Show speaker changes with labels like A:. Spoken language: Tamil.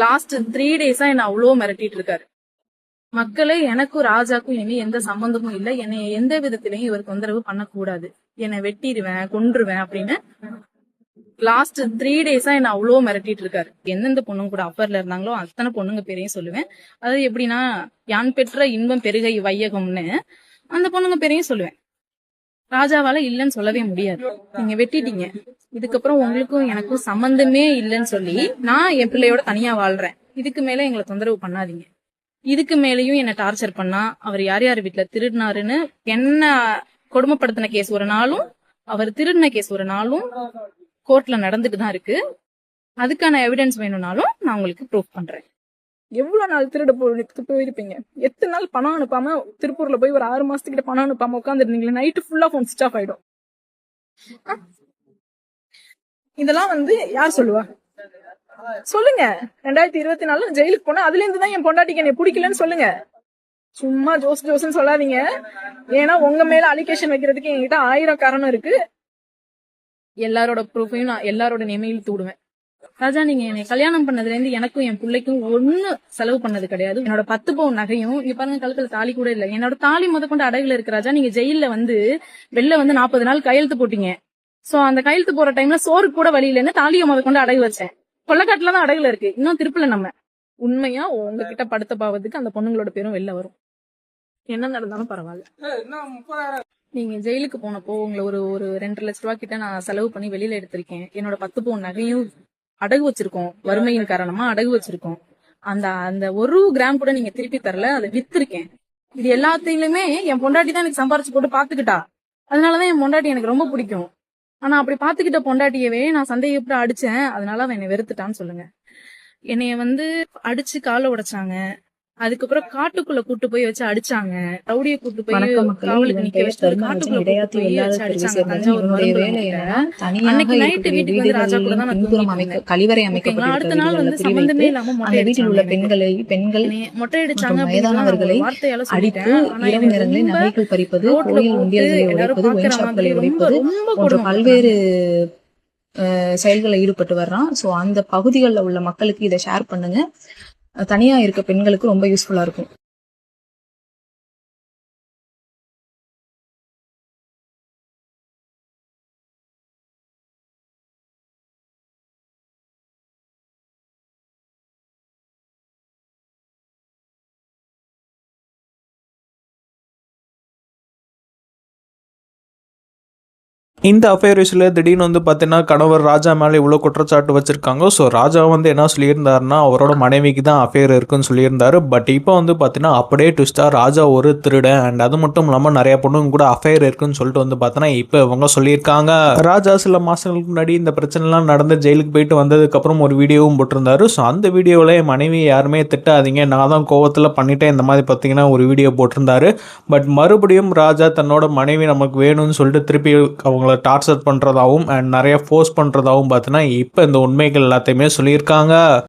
A: லாஸ்ட் 3 டேஸா என்ன அவ்வளோ மிரட்டிட்டு இருக்காரு. மக்களே, எனக்கும் ராஜாக்கும் இனி எந்த சம்பந்தமும் இல்லை, என்னை எந்த விதத்திலையும் இவர் தொந்தரவு பண்ணக்கூடாது, என்னை வெட்டிடுவேன் கொன்றுவேன் அப்படின்னு லாஸ்ட் 3 டேஸா என்ன அவ்வளோ மிரட்டிட்டு இருக்காரு. எந்தெந்த பொண்ணுங்க கூட அஃபர்ல இருந்தாங்களோ அத்தனை பொண்ணுங்க பேரையும் சொல்லுவேன். அதாவது எப்படின்னா, யான் பெற்ற இன்பம் பெருகை வையகம்னு அந்த பொண்ணுங்க பேரையும் சொல்லுவேன். ராஜாவால இல்லைன்னு சொல்லவே முடியாது. நீங்க வெட்டிட்டீங்க, இதுக்கப்புறம் உங்களுக்கும் எனக்கும் சம்பந்தமே இல்லைன்னு சொல்லி நான் என் பிள்ளையோட தனியா வாழ்றேன். இதுக்கு மேல எங்களை தொந்தரவு பண்ணாதீங்க. இதுக்கு மேலேயும் என்ன டார்ச்சர் பண்ணா, அவர் யார் யார் வீட்டுல திருடினாருன்னு என்ன கொடுமைப்படுத்தின கேஸ் ஒரு நாளும், அவர் திருடின கேஸ் ஒரு நாளும் கோர்ட்ல நடந்துட்டு தான் இருக்கு. அதுக்கான எவிடன்ஸ் வேணும்னாலும் நான் உங்களுக்கு ப்ரூஃப் பண்றேன்.
B: எவ்வளவு நாள் திருட போயிருப்பீங்க? எத்தனை நாள் பணம் அனுப்பாம திருப்பூர்ல போய் ஒரு 6 மாசத்துக்கிட்ட பணம் அனுப்பாம உட்காந்துருந்தீங்களே, நைட்டு ஃபுல்லா போன் சுவிச் ஆஃப் ஆயிடும். இதெல்லாம் யார் சொல்லுவா? சொல்லுங்க. 2024 ஜெயிலுக்கு போனா அதுல இருந்து தான் என் பொண்டாட்டிக்கு என்னை பிடிக்கலன்னு சொல்லுங்க. சும்மா ஜோஸ்ன்னு சொல்லாதீங்க. ஏன்னா உங்க மேல அலிகேஷன் வைக்கிறதுக்கு என்கிட்ட 1000 காரணம் இருக்கு.
A: எல்லாரோட ப்ரூஃபையும் நான் எல்லாரோட நேமையில் தூடுவேன். ராஜா, நீங்க என்னை கல்யாணம் பண்ணதுல இருந்து எனக்கும் என் பிள்ளைக்கும் ஒண்ணு செலவு பண்ணது கிடையாது. என்னோட 10 பவுன் நகையும் இங்க பாருங்க, கழுத்துல தாலி கூட இல்ல. என்னோட தாலி முதற்கொண்டு அடகுல இருக்கு. ராஜா, நீங்க ஜெயில வெளில 40 நாள் கையெழுத்து போட்டீங்க. சோ அந்த கையெழுத்து போற டைம்ல சோறுக்கு கூட வழி இல்லைன்னு தாலியை முதற்கொண்டு அடகு வச்சேன். கொள்ளக்காட்டுலதான் அடகுல இருக்கு, இன்னும் திருப்பல. நம்ம உண்மையா உங்ககிட்ட படுத்த பாவத்துக்கு அந்த பொண்ணுங்களோட பேரும் வெளில வரும். என்ன நடந்தாலும் பரவாயில்ல. நீங்க ஜெயிலுக்கு போனப்போ உங்களை ஒரு 2.5 லட்ச ரூபாய் கிட்ட நான் செலவு பண்ணி வெளியில எடுத்திருக்கேன். என்னோட 10 பவுன் நகையும் அடகு வச்சிருக்கோம். வறுமையின் காரணமா அடகு வச்சிருக்கோம். அந்த 1 கிராம் கூட நீங்க திருப்பி தரல, அதை வித்திருக்கேன். இது எல்லாத்தையுமே என் பொண்டாட்டி தான் எனக்கு சம்பாரிச்சு போட்டு பாத்துக்கிட்டா. அதனாலதான் என் பொண்டாட்டி எனக்கு ரொம்ப பிடிக்கும். ஆனா அப்படி பாத்துக்கிட்ட பொண்டாட்டியவே நான் சந்தேகப்பட்டு அடிச்சேன். அதனால அவன் என்னை வெறுத்துட்டான்னு சொல்லுங்க. என்னைய அடிச்சு காலை உடைச்சாங்க. அதுக்கப்புறம் காட்டுக்குள்ள கூட்டு போய் வச்சு அடிச்சாங்க. ரவுடிய கூட்டு போய் காவலுக்கு நிக்க வச்சு காட்டுக்குள்ள போய் வச்சு அடிச்சாங்க. தஞ்சாவூர் அன்னைக்கு நைட்டு வீட்டுக்கு வந்து ராஜா கூட தான் நான் தூங்கிட்டு
C: கழிவறை அமைக்கப்பட்ட
A: அடுத்த நாள் சம்பந்தமே இல்லாம
C: வீட்டில் உள்ள பெண்கள்
A: மொட்டை அடிச்சாங்க.
C: வயதானவர்களை அடித்து இரவு நேரங்களில் நகைகள் பறிப்பது, கோயில் உண்டியல்களை உடைப்பது, ஒயின் ஷாப்களை உடைப்பது போன்ற பல்வேறு செயல்களில் ஈடுபட்டு வர்றான். சோ அந்த பகுதிகளில் உள்ள மக்களுக்கு இதை ஷேர் பண்ணுங்க. தனியா இருக்க பெண்களுக்கு ரொம்ப யூஸ்ஃபுல்லா இருக்கும்.
D: இந்த அஃபேர் விஷயத்தில் திடீர்னு பார்த்தீங்கன்னா கணவர் ராஜா மேலே இவ்வளோ குற்றச்சாட்டு வச்சுருக்காங்க. ஸோ ராஜா என்ன சொல்லியிருந்தாருன்னா, அவரோட மனைவிக்கு தான் அஃபேர் இருக்குன்னு சொல்லியிருந்தாரு. பட் இப்போ பார்த்தீங்கன்னா அப்படியே ட்விஸ்டாக ராஜா ஒரு திருடன் அண்ட் அது மட்டும் இல்லாமல் நிறைய பொண்ணுங்க கூட அஃபேர் இருக்குன்னு சொல்லிட்டு பார்த்தீங்கன்னா இப்போ இவங்க சொல்லியிருக்காங்க. ராஜா சில மாதங்களுக்கு முன்னாடி இந்த பிரச்சனைலாம் நடந்து ஜெயிலுக்கு போயிட்டு வந்ததுக்கப்புறம் ஒரு வீடியோவும் போட்டிருந்தாரு. ஸோ அந்த வீடியோவில் என் மனைவி யாருமே திட்டாதீங்க, நான் தான் கோவத்தில் பண்ணிட்டேன், இந்த மாதிரி பார்த்தீங்கன்னா ஒரு வீடியோ போட்டிருந்தாரு. பட் மறுபடியும் ராஜா தன்னோட மனைவி நமக்கு வேணும்னு சொல்லிட்டு திருப்பி அவங்கள டார்ச்சர் பண்ணுறதாகவும் அண்ட் நிறைய ஃபோர்ஸ் பண்ணுறதாகவும் பார்த்தீங்கன்னா இப்போ இந்த உண்மைகள் எல்லாத்தையுமே சொல்லியிருக்காங்க.